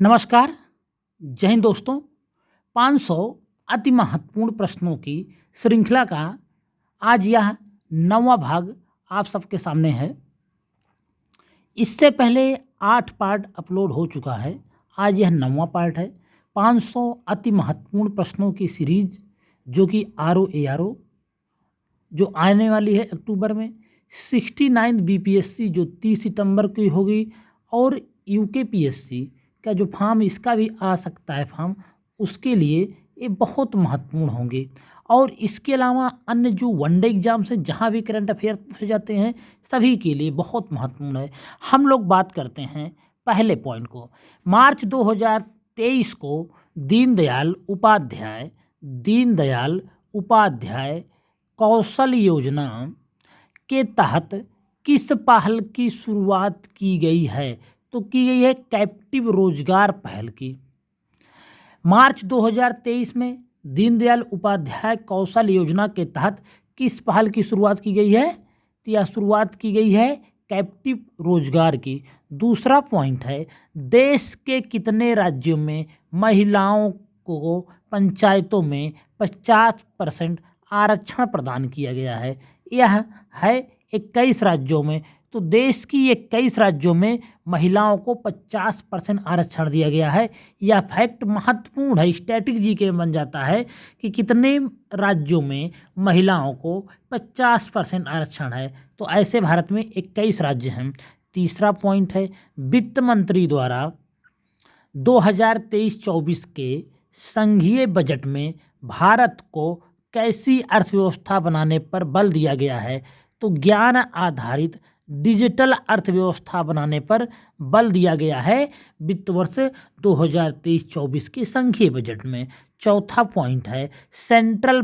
नमस्कार। जय हिंद दोस्तों। 500 अति महत्वपूर्ण प्रश्नों की श्रृंखला का आज यह 9वां भाग आप सबके सामने है। इससे पहले 8 पार्ट अपलोड हो चुका है। आज यह 9वां पार्ट है। 500 अति महत्वपूर्ण प्रश्नों की सीरीज जो कि RO ARO जो आने वाली है अक्टूबर में, 69 BPSC जो 30 सितंबर की होगी, और UKPSC का जो फॉर्म इसका भी आ सकता है फॉर्म, उसके लिए ये बहुत महत्वपूर्ण होंगे। और इसके अलावा अन्य जो वनडे एग्जाम्स हैं, जहाँ भी करंट अफेयर पूछे जाते हैं, सभी के लिए बहुत महत्वपूर्ण है। हम लोग बात करते हैं पहले पॉइंट को। मार्च 2023 को दीनदयाल उपाध्याय कौशल योजना के तहत किस पहल की शुरुआत की गई है? तो की गई है कैप्टिव रोजगार पहल की। मार्च 2023 में दीनदयाल उपाध्याय कौशल योजना के तहत किस पहल की शुरुआत की गई है? तो यह शुरुआत की गई है कैप्टिव रोजगार की। दूसरा पॉइंट है, देश के कितने राज्यों में महिलाओं को पंचायतों में 50% आरक्षण प्रदान किया गया है? यह है 21 राज्यों में। तो देश की 21 राज्यों में महिलाओं को 50% आरक्षण दिया गया है। यह फैक्ट महत्वपूर्ण है, स्टैटिक जीके में बन जाता है कि कितने राज्यों में महिलाओं को 50% आरक्षण है। तो ऐसे भारत में 21 राज्य हैं। तीसरा पॉइंट है, वित्त मंत्री द्वारा 2023-24 के संघीय बजट में भारत को कैसी अर्थव्यवस्था बनाने पर बल दिया गया है? तो ज्ञान आधारित डिजिटल अर्थव्यवस्था बनाने पर बल दिया गया है वित्त वर्ष 2023-24 के संघीय बजट में। चौथा पॉइंट है, सेंट्रल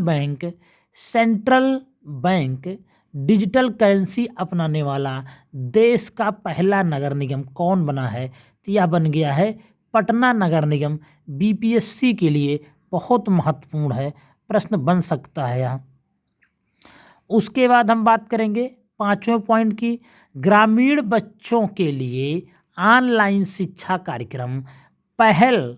बैंक डिजिटल करेंसी अपनाने वाला देश का पहला नगर निगम कौन बना है? तो यह बन गया है पटना नगर निगम। BPSC के लिए बहुत महत्वपूर्ण है, प्रश्न बन सकता है यहाँ। उसके बाद हम बात करेंगे 5वें पॉइंट की, ग्रामीण बच्चों के लिए ऑनलाइन शिक्षा कार्यक्रम पहल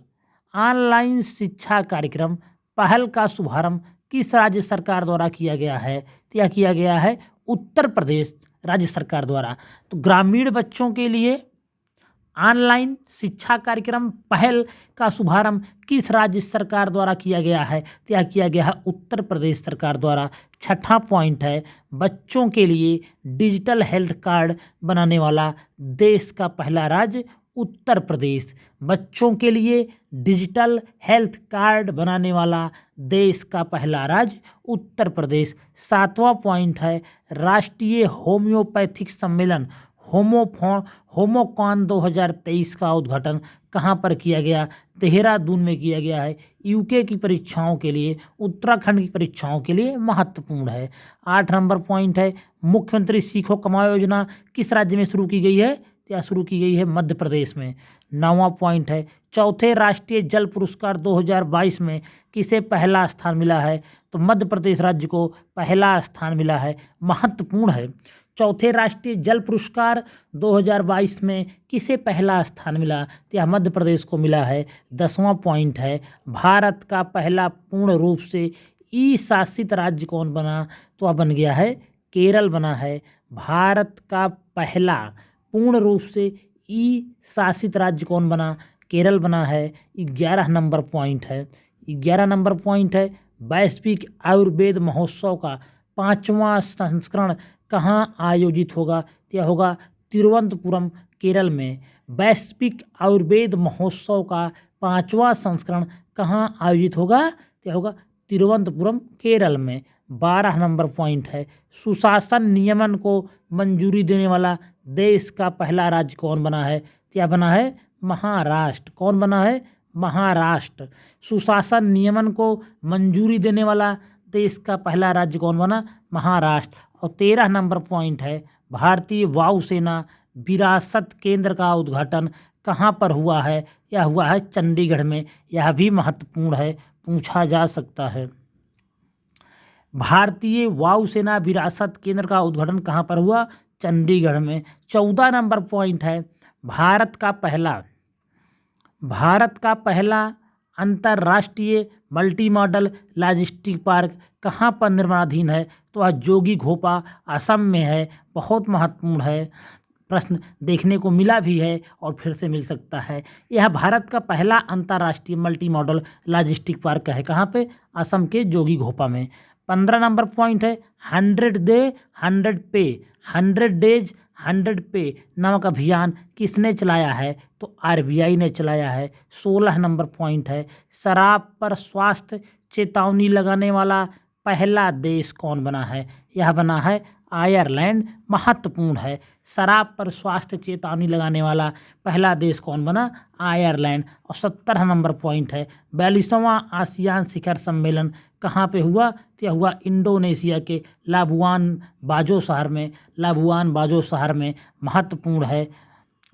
का शुभारंभ किस राज्य सरकार द्वारा किया गया है? तो यह किया गया है उत्तर प्रदेश राज्य सरकार द्वारा। तो ग्रामीण बच्चों के लिए ऑनलाइन शिक्षा कार्यक्रम पहल का शुभारंभ किस राज्य सरकार द्वारा किया गया है? तो यह किया गया है उत्तर प्रदेश सरकार द्वारा। छठा पॉइंट है, बच्चों के लिए डिजिटल हेल्थ कार्ड बनाने वाला देश का पहला राज्य उत्तर प्रदेश। बच्चों के लिए डिजिटल हेल्थ कार्ड बनाने वाला देश का पहला राज्य उत्तर प्रदेश। सातवां पॉइंट है, राष्ट्रीय होम्योपैथिक सम्मेलन होमोकॉन 2023 का उद्घाटन कहाँ पर किया गया? देहरादून में किया गया है। यूके की परीक्षाओं के लिए, उत्तराखंड की परीक्षाओं के लिए महत्वपूर्ण है। 8 नंबर पॉइंट है, मुख्यमंत्री सीखो कमाओ योजना किस राज्य में शुरू की गई है? या शुरू की गई है मध्य प्रदेश में। 9वां पॉइंट है, चौथे राष्ट्रीय जल पुरस्कार 2022 में किसे पहला स्थान मिला है? तो मध्य प्रदेश राज्य को पहला स्थान मिला है, महत्वपूर्ण है। चौथे राष्ट्रीय जल पुरस्कार 2022 में किसे पहला स्थान मिला? तो यह मध्य प्रदेश को मिला है। 10वां पॉइंट है, भारत का पहला पूर्ण रूप से ई शासित राज्य कौन बना? तो वह बन गया है केरल बना है। भारत का पहला पूर्ण रूप से ई शासित राज्य कौन बना? केरल बना है। 11 नंबर पॉइंट है, वैश्विक आयुर्वेद महोत्सव का 5वां संस्करण कहाँ आयोजित होगा? यह होगा तिरुवनंतपुरम केरल में। वैश्विक आयुर्वेद महोत्सव का 5वां संस्करण कहाँ आयोजित होगा? यह होगा तिरुवनंतपुरम केरल में। 12 नंबर पॉइंट है, सुशासन नियमन को मंजूरी देने वाला देश का पहला राज्य कौन बना है? यह बना है महाराष्ट्र। कौन बना है? महाराष्ट्र। सुशासन नियमन को मंजूरी देने वाला देश का पहला राज्य कौन बना? महाराष्ट्र। और 13 नंबर पॉइंट है, भारतीय वायुसेना विरासत केंद्र का उद्घाटन कहाँ पर हुआ है? यह हुआ है चंडीगढ़ में। यह भी महत्वपूर्ण है, पूछा जा सकता है। भारतीय वायुसेना विरासत केंद्र का उद्घाटन कहाँ पर हुआ? चंडीगढ़ में। 14 नंबर पॉइंट है, भारत का पहला भारत का पहला अंतर्राष्ट्रीय मल्टी मॉडल लॉजिस्टिक पार्क कहाँ पर निर्माणाधीन है? तो वह जोगी घोपा असम में है। बहुत महत्वपूर्ण है, प्रश्न देखने को मिला भी है और फिर से मिल सकता है। यह भारत का पहला अंतर्राष्ट्रीय मल्टी मॉडल लॉजिस्टिक पार्क है। कहाँ पे? असम के जोगी घोपा में। 15 नंबर पॉइंट है 100 डे 100 पे 100 डेज 100 पे नामक अभियान किसने चलाया है? तो आरबीआई ने चलाया है। 16 नंबर पॉइंट है शराब पर स्वास्थ्य चेतावनी लगाने वाला पहला देश कौन बना है? यह बना है आयरलैंड। महत्वपूर्ण है, शराब पर स्वास्थ्य चेतावनी लगाने वाला पहला देश कौन बना? आयरलैंड। और 17 नंबर पॉइंट है 42वां आसियान शिखर सम्मेलन कहाँ पे हुआ? तो यह हुआ इंडोनेशिया के लाबुआन बाजो शहर में। लाबुआन बाजो शहर में। महत्वपूर्ण है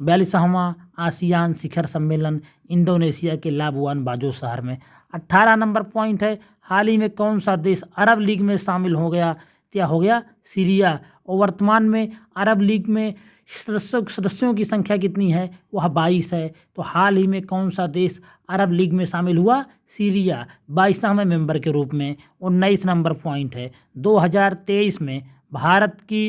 42वां आसियान शिखर सम्मेलन इंडोनेशिया के लाबुआन बाजो शहर में। 18 नंबर पॉइंट है हाल ही में कौन सा देश अरब लीग में शामिल हो गया? क्या हो गया? सीरिया। और वर्तमान में अरब लीग में सदस्यों की संख्या कितनी है? वह 22 है। तो हाल ही में कौन सा देश अरब लीग में शामिल हुआ? सीरिया, 22वें मेंबर के रूप में। 19 नंबर पॉइंट है 2023 में भारत की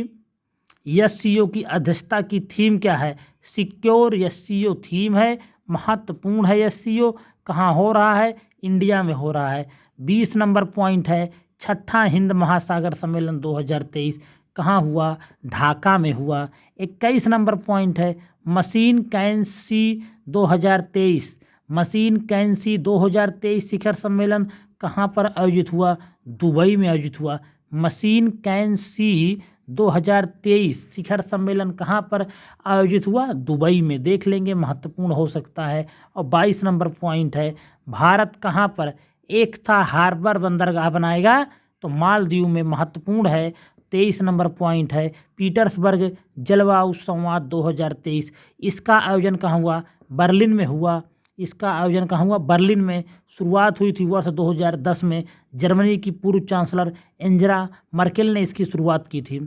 एससीओ की अध्यक्षता की थीम क्या है? सिक्योर एससीओ थीम है। महत्वपूर्ण है एससीओ। कहाँ हो रहा है? इंडिया में हो रहा है। 20 नंबर पॉइंट है छठा हिंद महासागर सम्मेलन 2023 कहाँ हुआ? ढाका में हुआ। 21 नंबर पॉइंट है मशीन कैंसी 2023 मशीन कैंसी 2023 शिखर सम्मेलन कहाँ पर आयोजित हुआ? दुबई में आयोजित हुआ। मशीन कैंसी 2023 शिखर सम्मेलन कहाँ पर आयोजित हुआ? दुबई में। देख लेंगे, महत्वपूर्ण हो सकता है। और 22 नंबर पॉइंट है भारत कहाँ पर एकता हार्बर बंदरगाह बनाएगा? तो मालदीव में। महत्वपूर्ण है। 23 नंबर पॉइंट है पीटर्सबर्ग जलवायु संवाद 2023 इसका आयोजन कहाँ हुआ? बर्लिन में हुआ। इसका आयोजन कहाँ हुआ? बर्लिन में। शुरुआत हुई थी वर्ष 2010 में। जर्मनी की पूर्व चांसलर एंजेला मर्केल ने इसकी शुरुआत की थी।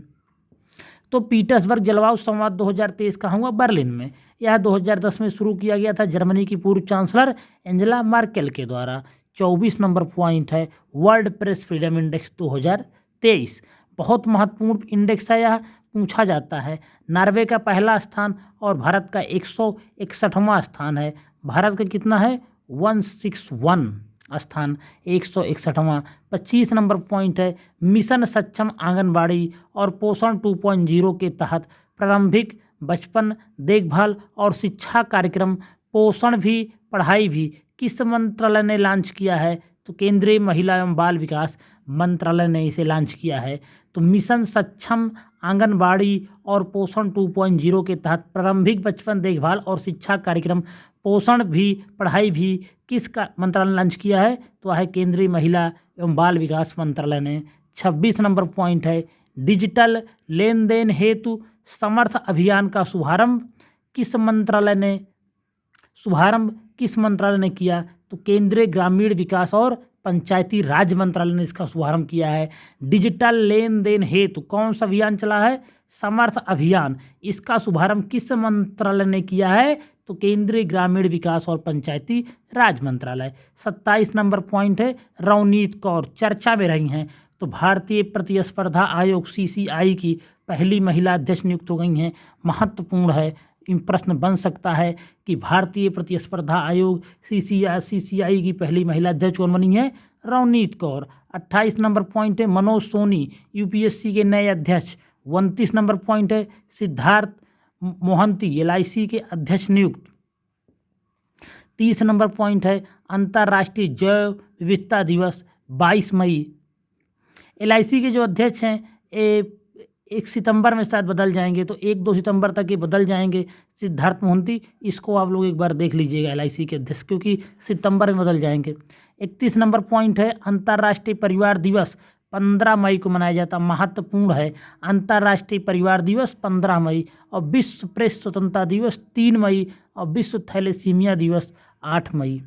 तो पीटर्सबर्ग जलवायु संवाद 2023 कहाँ हुआ? बर्लिन में। यह 2010 में शुरू किया गया था जर्मनी की पूर्व चांसलर एंजेला मर्केल के द्वारा। 24 नंबर पॉइंट है वर्ल्ड प्रेस फ्रीडम इंडेक्स 2023 बहुत महत्वपूर्ण इंडेक्स है। यह पूछा जाता है। नॉर्वे का पहला स्थान और भारत का 161वां स्थान है। भारत का कितना है? 161 स्थान, 161वां। 25 नंबर पॉइंट है मिशन सक्षम आंगनबाड़ी और पोषण 2.0 के तहत प्रारंभिक बचपन देखभाल और शिक्षा कार्यक्रम पोषण भी पढ़ाई भी किस मंत्रालय ने लॉन्च किया है? तो केंद्रीय महिला एवं बाल विकास मंत्रालय ने इसे लॉन्च किया है। तो मिशन सक्षम आंगनबाड़ी और पोषण 2.0 के तहत प्रारंभिक बचपन देखभाल और शिक्षा कार्यक्रम पोषण भी पढ़ाई भी किसका मंत्रालय ने लॉन्च किया है? तो वह है केंद्रीय महिला एवं बाल विकास मंत्रालय ने। 26 नंबर पॉइंट है डिजिटल लेन देन हेतु समर्थ अभियान का शुभारंभ किस मंत्रालय ने किया? तो केंद्रीय ग्रामीण विकास और पंचायती राज मंत्रालय ने इसका शुभारंभ किया है। डिजिटल लेन देन हेतु कौन सा अभियान चला है? समर्थ अभियान। इसका शुभारंभ किस मंत्रालय ने किया है? तो केंद्रीय ग्रामीण विकास और पंचायती राज मंत्रालय। 27 नंबर पॉइंट है रवनीत कौर चर्चा में रही हैं। तो भारतीय प्रतिस्पर्धा आयोग CCI की पहली महिला अध्यक्ष नियुक्त हो गई हैं। महत्वपूर्ण है, इन प्रश्न बन सकता है कि भारतीय प्रतिस्पर्धा आयोग CCI की पहली महिला अध्यक्ष कौन बनी है? रवनीत कौर। 28 नंबर पॉइंट है मनोज सोनी UPSC के नए अध्यक्ष। 29 नंबर पॉइंट है सिद्धार्थ मोहंती LIC के अध्यक्ष नियुक्त। 30 नंबर पॉइंट है अंतर्राष्ट्रीय जैव विविधता दिवस 22 मई। LIC के जो अध्यक्ष हैं 1 सितंबर में शायद बदल जाएंगे, तो 1-2 सितंबर तक ये बदल जाएंगे। सिद्धार्थ मोहंती, इसको आप लोग एक बार देख लीजिएगा LIC के अध्यक्ष, क्योंकि सितंबर में बदल जाएंगे। 31 नंबर पॉइंट है अंतर्राष्ट्रीय परिवार दिवस 15 मई को मनाया जाता। महत्वपूर्ण है अंतर्राष्ट्रीय परिवार दिवस 15 मई। और विश्व प्रेस स्वतंत्रता दिवस 3 मई और विश्व थैलेसीमिया दिवस 8 मई।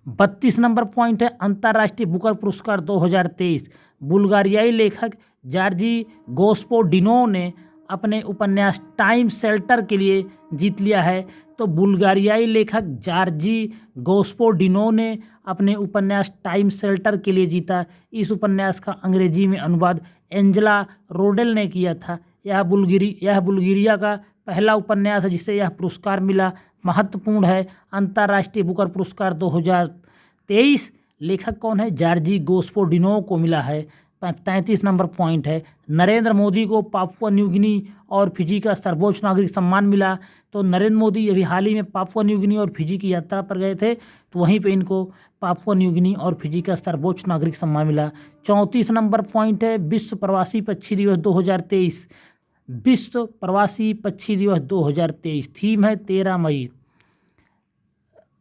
32 नंबर पॉइंट है अंतर्राष्ट्रीय बुकर पुरस्कार 2023 बुल्गारियाई लेखक जार्जी गोस्पोडिनो ने अपने उपन्यास टाइम शेल्टर के लिए जीत लिया है? तो बुल्गारियाई लेखक जॉर्जी गोस्पोडिनो ने अपने उपन्यास टाइम शेल्टर के लिए जीता। इस उपन्यास का अंग्रेजी में अनुवाद एंजेला रोडेल ने किया था। यह बुल्गारिया का पहला उपन्यास है जिसे यह पुरस्कार मिला। महत्वपूर्ण है, अंतर्राष्ट्रीय बुकर पुरस्कार 2023 लेखक कौन है? जॉर्जी गोस्पोडिनो को मिला है। 33 नंबर पॉइंट है, नरेंद्र मोदी को पापुआ न्यू गिनी और फिजी का सर्वोच्च नागरिक सम्मान मिला। तो नरेंद्र मोदी अभी हाल ही में पापुआ न्यू गिनी और फिजी की यात्रा पर गए थे, तो वहीं पे इनको पापुआ न्यू गिनी और फिजी का सर्वोच्च नागरिक सम्मान मिला। 34 नंबर पॉइंट है, विश्व प्रवासी पक्षी दिवस 2023। विश्व प्रवासी पक्षी दिवस 2023 थीम है 13 मई।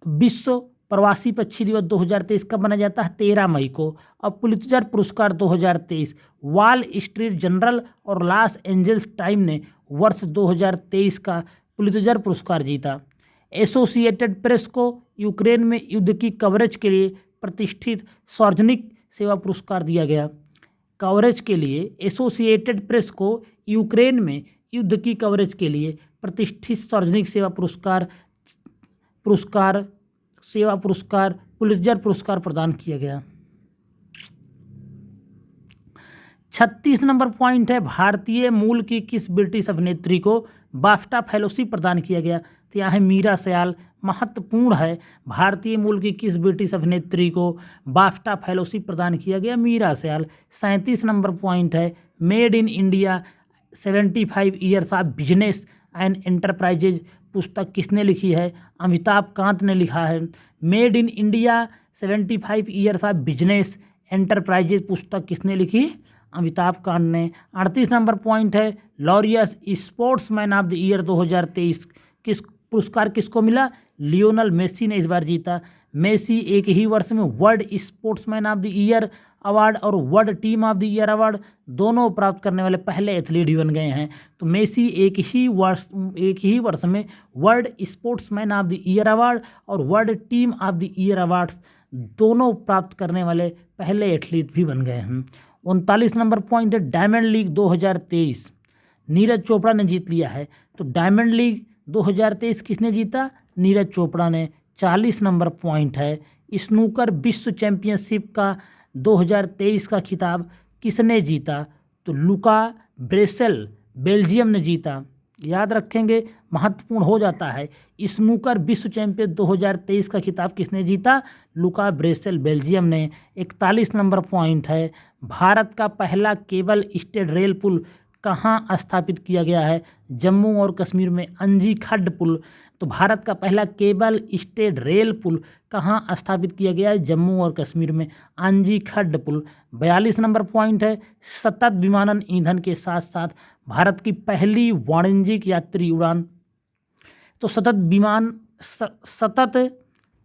विश्व प्रवासी पक्षी दिवस 2023 कब मनाया जाता है? 13 मई को। अब पुलित्जर पुरस्कार 2023, वॉल स्ट्रीट जर्नल और लॉस एंजल्स टाइम ने वर्ष 2023 का पुलित्जर पुरस्कार जीता। एसोसिएटेड प्रेस को यूक्रेन में युद्ध की कवरेज के लिए प्रतिष्ठित सार्वजनिक सेवा पुरस्कार दिया गया। कवरेज के लिए एसोसिएटेड प्रेस को यूक्रेन में युद्ध की कवरेज के लिए प्रतिष्ठित सार्वजनिक सेवा पुरस्कार पुलित्जर पुरस्कार प्रदान किया गया। 36 नंबर पॉइंट है, भारतीय मूल की किस ब्रिटिश अभिनेत्री को बाफ्टा फेलोशिप प्रदान किया गया? तो यहाँ है मीरा सयाल। महत्वपूर्ण है, भारतीय मूल की किस ब्रिटिश अभिनेत्री को बाफ्टा फेलोशिप प्रदान किया गया? मीरा सयाल। 37 नंबर पॉइंट है, made in India 75 years of business and enterprises पुस्तक किसने लिखी है? अमिताभ कांत ने लिखा है। Made in India 75 years of business enterprises पुस्तक किसने लिखी? अमिताभ कांत ने। 38 नंबर पॉइंट है, Laureus sportsman of the year 2023 पुरस्कार किसको मिला? लियोनल मेसी ने इस बार जीता। मेसी एक ही वर्ष में world sportsman of the year award और world team of the year award दोनों प्राप्त करने वाले पहले एथलीट भी बन गए हैं। तो मेसी एक ही वर्ष में world sportsman of the year award और world team of the year award दोनों प्राप्त करने वाले पहले एथलीट भी बन गए हैं। 39 नंबर पॉइंट है, डायमंड लीग 2023 नीरज चोपड़ा ने जीत लिया है। तो डायमंड लीग 2023 किसने जीता? नीरज चोपड़ा ने। 40 नंबर पॉइंट है, स्नूकर विश्व चैंपियनशिप का 2023 का खिताब किसने जीता? तो लुका ब्रेसेल बेल्जियम ने जीता। याद रखेंगे, महत्वपूर्ण हो जाता है। स्नूकर विश्व चैंपियन 2023 का खिताब किसने जीता? लुका ब्रेसेल बेल्जियम ने। 41 नंबर पॉइंट है, भारत का पहला केबल स्टेड रेल पुल कहाँ स्थापित किया गया है? जम्मू और कश्मीर में अंजी खड्ड पुल। तो भारत का पहला केबल स्टेड रेल पुल कहाँ स्थापित किया गया है? जम्मू और कश्मीर में अंजी खड्ड पुल। 42 नंबर पॉइंट है, सतत विमानन ईंधन के साथ साथ भारत की पहली वाणिज्यिक यात्री उड़ान। तो सतत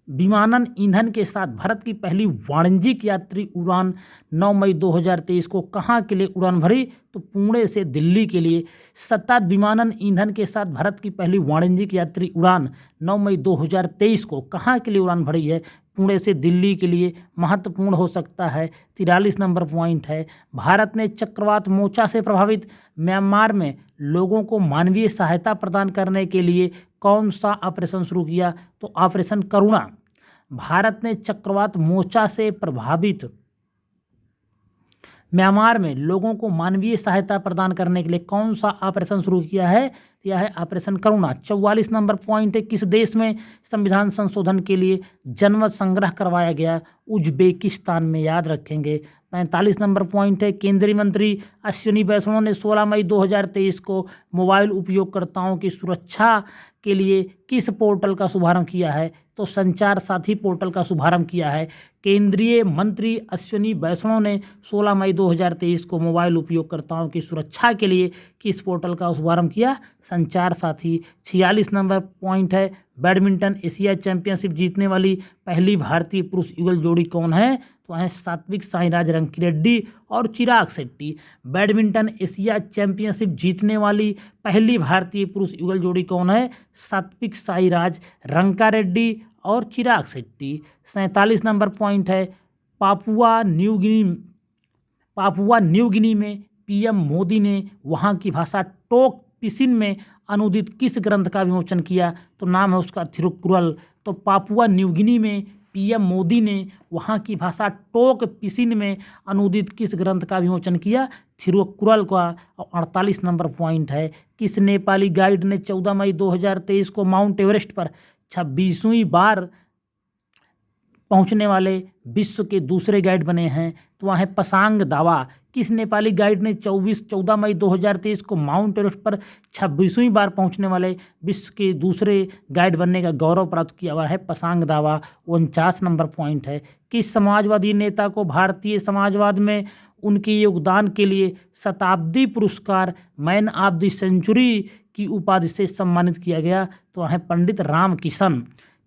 विमानन ईंधन के साथ भारत की पहली वाणिज्यिक यात्री उड़ान 9 मई 2023 को कहाँ के लिए उड़ान भरी? तो पुणे से दिल्ली के लिए। सतत विमानन ईंधन के साथ भारत की पहली वाणिज्यिक यात्री उड़ान 9 मई 2023 को कहाँ के लिए उड़ान भरी है? पुणे से दिल्ली के लिए। महत्वपूर्ण हो सकता है। 43 नंबर पॉइंट है, भारत ने चक्रवात मोचा से प्रभावित म्यांमार में लोगों को मानवीय सहायता प्रदान करने के लिए कौन सा ऑपरेशन शुरू किया? तो ऑपरेशन करुणा। भारत ने चक्रवात मोचा से प्रभावित म्यांमार में लोगों को मानवीय सहायता प्रदान करने के लिए कौन सा ऑपरेशन शुरू किया है? यह है ऑपरेशन करुणा। 44 नंबर पॉइंट है, किस देश में संविधान संशोधन के लिए जनमत संग्रह करवाया गया? उज्बेकिस्तान में। याद रखेंगे। 45 नंबर पॉइंट है, केंद्रीय मंत्री अश्विनी वैष्णव ने 16 मई 2023 को मोबाइल उपयोगकर्ताओं की सुरक्षा के लिए किस पोर्टल का शुभारंभ किया है? तो संचार साथी पोर्टल का शुभारंभ किया है। केंद्रीय मंत्री अश्विनी वैष्णव ने 16 मई 2023 को मोबाइल उपयोगकर्ताओं की सुरक्षा के लिए किस पोर्टल का शुभारंभ किया? संचार साथी। 46 नंबर पॉइंट है, बैडमिंटन एशिया चैंपियनशिप जीतने वाली पहली भारतीय पुरुष युगल जोड़ी कौन है? तो हैं सात्विक साईराज रंकीरेड्डी और Chirag Shetty. Badminton Asia championship जीतने वाली पहली भारतीय पुरुष युगल जोड़ी कौन है? सात्विक साईराज रंकारेड्डी और चिराग शेट्टी। 47 नंबर पॉइंट है, पापुआ न्यू गिनी में पीएम मोदी ने वहाँ की भाषा टोक पिसिन में अनुदित किस ग्रंथ का विमोचन किया? तो नाम है उसका थिरुकुरल। तो पापुआ न्यू गिनी में पीएम मोदी ने वहाँ की भाषा टोक पिसिन में अनुदित किस ग्रंथ का विमोचन किया? थिरुकुरल का। 48 नंबर पॉइंट है, किस नेपाली गाइड ने 14 मई 2023 को माउंट एवरेस्ट पर 26वीं बार पहुंचने वाले विश्व के दूसरे गाइड बने हैं? तो वहाँ है पसांग दावा। किस नेपाली गाइड ने 14 मई 2023 को माउंट एवरेस्ट पर 26वीं बार पहुंचने वाले विश्व के दूसरे गाइड बनने का गौरव प्राप्त किया? हुआ है पसांग दावा। 49 नंबर पॉइंट है, किस समाजवादी नेता को भारतीय समाजवाद में उनके योगदान के लिए शताब्दी पुरस्कार मैन ऑफ द सेंचुरी की उपाधि से सम्मानित किया गया? तो वह है पंडित रामकिशन।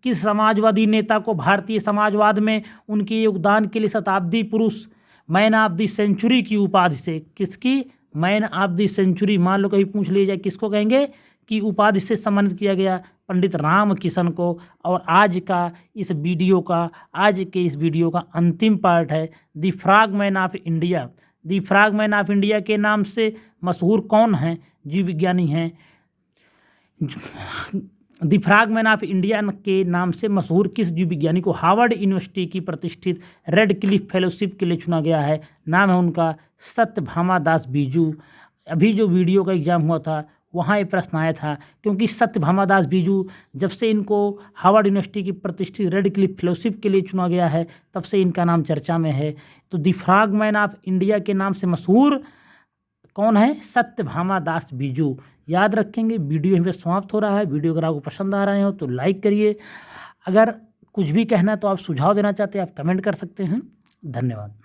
किस समाजवादी नेता को भारतीय समाजवाद में उनके योगदान के लिए शताब्दी पुरुष मैन ऑफ द सेंचुरी की उपाधि से, किसकी? मैन ऑफ द सेंचुरी, मान लो कहीं पूछ लिया जाए किसको कहेंगे कि उपाधि से सम्मानित किया गया? पंडित रामकिशन को। और आज के इस वीडियो का अंतिम पार्ट है the frogman of India. The frogman of India के नाम से मशहूर कौन हैं? जीव विज्ञानी हैं। द फ्रॉगमैन ऑफ इंडिया के नाम से मशहूर किस जीव विज्ञानी को हार्वर्ड यूनिवर्सिटी की प्रतिष्ठित रेड क्लिफ फेलोशिप के लिए चुना गया है? नाम है उनका सत्यभामा दास बीजू। अभी जो वीडियो का एग्जाम हुआ था वहाँ ये प्रश्न आया था, क्योंकि सत्यभामा दास बीजू जब से इनको हार्वर्ड यूनिवर्सिटी की प्रतिष्ठित रेड क्लिफ फेलोशिप के लिए चुना गया है तब से इनका नाम चर्चा में है। तो द फ्रॉगमैन ऑफ इंडिया के नाम से मशहूर कौन है? सत्यभामा दास बीजू। याद रखेंगे। वीडियो यहीं पे समाप्त हो रहा है। वीडियो अगर आपको पसंद आ रहे हो तो लाइक करिए। अगर कुछ भी कहना है तो आप सुझाव देना चाहते हैं आप कमेंट कर सकते हैं। धन्यवाद।